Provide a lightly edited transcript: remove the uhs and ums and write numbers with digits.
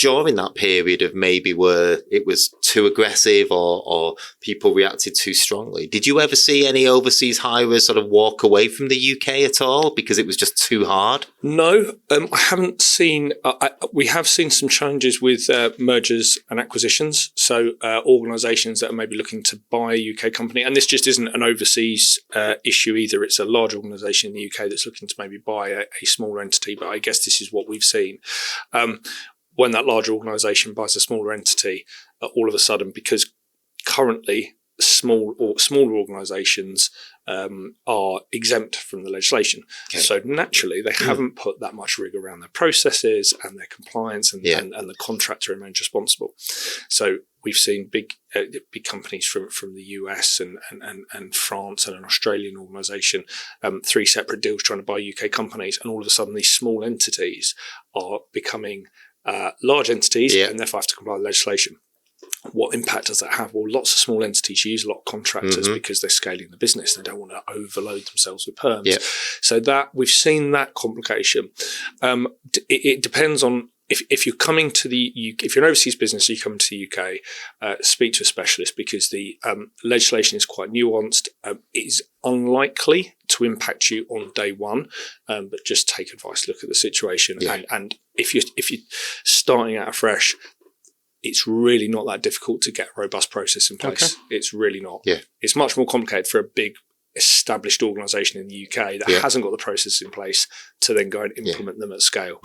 during that period of maybe where it was too aggressive or people reacted too strongly? Did you ever see any overseas hirers sort of walk away from the UK at all because it was just too hard? No, I haven't seen. We have seen some challenges with mergers and acquisitions. So organisations that are maybe looking to buy a UK company, and this just isn't an overseas issue either. It's a large organisation in the UK that's looking to maybe buy a smaller entity. But I guess this is what we've seen. When that large organisation buys a smaller entity, all of a sudden, because currently smaller organisations are exempt from the legislation. Okay. So naturally, they haven't put that much rigor around their processes and their compliance and the contractor remains responsible. So we've seen big companies from the US and France and an Australian organisation, 3 separate deals trying to buy UK companies, and all of a sudden these small entities are becoming large entities and therefore have to comply with legislation. What impact does that have? Well, lots of small entities use a lot of contractors because they're scaling the business. They don't want to overload themselves with perms. Yep. So that we've seen that complication. It depends on if you're coming to the UK, if you're an overseas business, you come to the UK, speak to a specialist because the legislation is quite nuanced. It is unlikely to impact you on day one, but just take advice, look at the situation, and if you're starting out afresh, it's really not that difficult to get a robust process in place. Okay. It's really not. Yeah. It's much more complicated for a big established organisation in the UK that hasn't got the process in place to then go and implement them at scale.